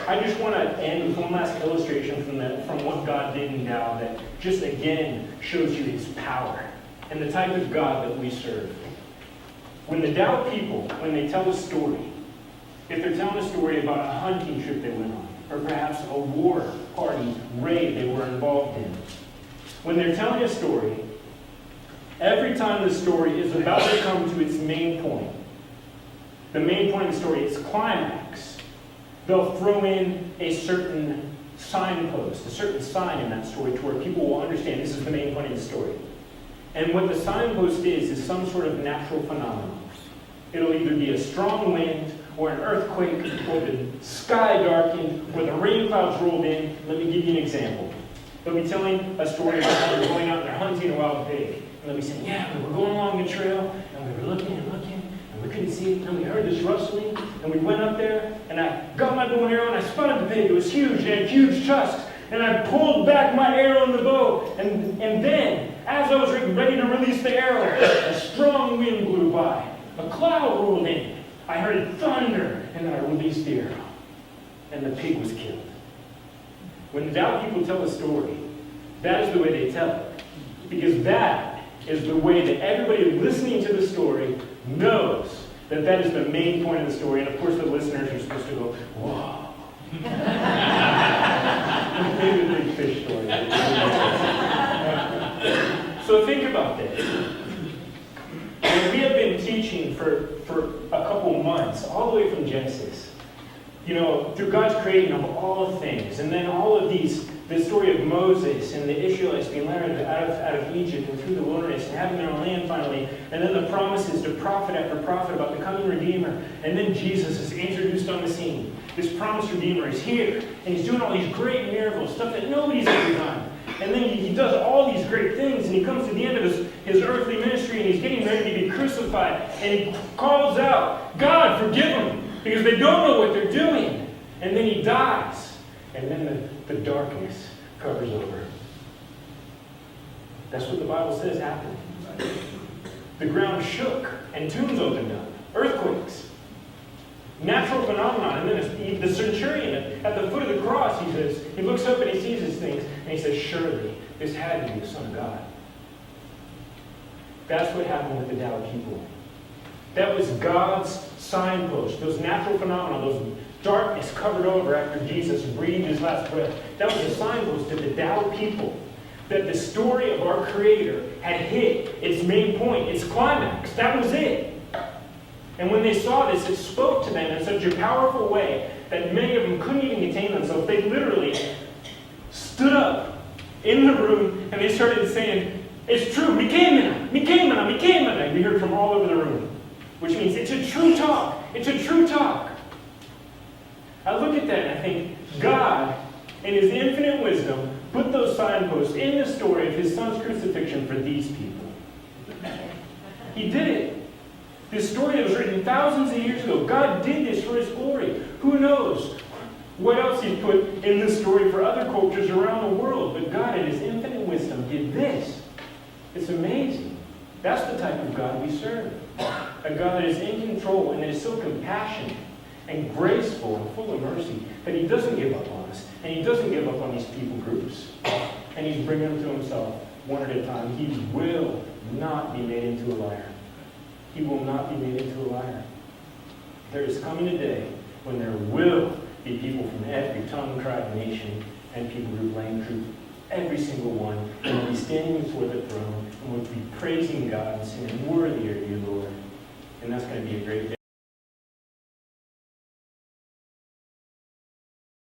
I just want to end with one last illustration from what God did in Tao that just again shows you his power and the type of God that we serve. When the Tao people, when they tell a story, if they're telling a story about a hunting trip they went on, or perhaps a war party raid they were involved in, when they're telling a story, every time the story is about to come to its main point, the main point of the story, its climax, they'll throw in a certain signpost, a certain sign in that story to where people will understand this is the main point of the story. And what the signpost is some sort of natural phenomenon. It'll either be a strong wind, or an earthquake, or the sky darkened, or the rain clouds rolled in. Let me give you an example. They'll be telling a story about how they're going out and they're hunting a wild pig. And they'll be saying, yeah, we were going along the trail, and we were looking and looking, and we couldn't see it, and we heard this rustling, and we went up there, and I got my bow and arrow, and I spun at the pig. It was huge, it had huge tusks, and I pulled back my arrow in the bow, and then, as I was ready to release the arrow, a strong wind blew by. A cloud rolled in. I heard thunder, and then I released the arrow, and the pig was killed. When the Tao people tell a story, that is the way they tell it. Because that is the way that everybody listening to the story knows that that is the main point of the story. And of course the listeners are supposed to go, whoa. Maybe the big fish story. So think about this. And we have been teaching for a couple months, all the way from Genesis, through God's creating of all things, and then all of the story of Moses and the Israelites being led out of Egypt and through the wilderness and having their own land finally, and then the promises to prophet after prophet about the coming Redeemer, and then Jesus is introduced on the scene. This promised Redeemer is here, and he's doing all these great miracles, stuff that nobody's ever done. And then he does all these great things, and he comes to the end of his earthly ministry, and he's getting ready to be crucified, and he calls out, God, forgive them, because they don't know what they're doing. And then he dies, and then the darkness covers over. That's what the Bible says happened. The ground shook, and tombs opened up, earthquakes. Natural phenomenon. And then the centurion at the foot of the cross, he looks up and he sees these things, and he says, surely this had to be the Son of God. That's what happened with the Tao people. That was God's signpost, those natural phenomena, those darkness covered over after Jesus breathed his last breath. That was a signpost to the Tao people, that the story of our Creator had hit its main point, its climax. That was it. And when they saw this, it spoke to them in such a powerful way that many of them couldn't even contain themselves. They literally stood up in the room and they started saying, it's true, Mikemina. We heard from all over the room. Which means it's a true talk. It's a true talk. I look at that and I think God, in his infinite wisdom, put those signposts in the story of his son's crucifixion for these people. He did it. This story that was written thousands of years ago, God did this for his glory. Who knows what else he put in this story for other cultures around the world? But God, in his infinite wisdom, did this. It's amazing. That's the type of God we serve. A God that is in control and that is so compassionate and graceful and full of mercy that he doesn't give up on us. And he doesn't give up on these people groups. And he's bringing them to himself one at a time. He will not be made into a liar. He will not be made into a liar. There is coming a day when there will be people from every tongue, tribe, nation, and people group, land group, every single one, and will be standing before the throne and will be praising God and saying, worthy are you, Lord. And that's going to be a great day.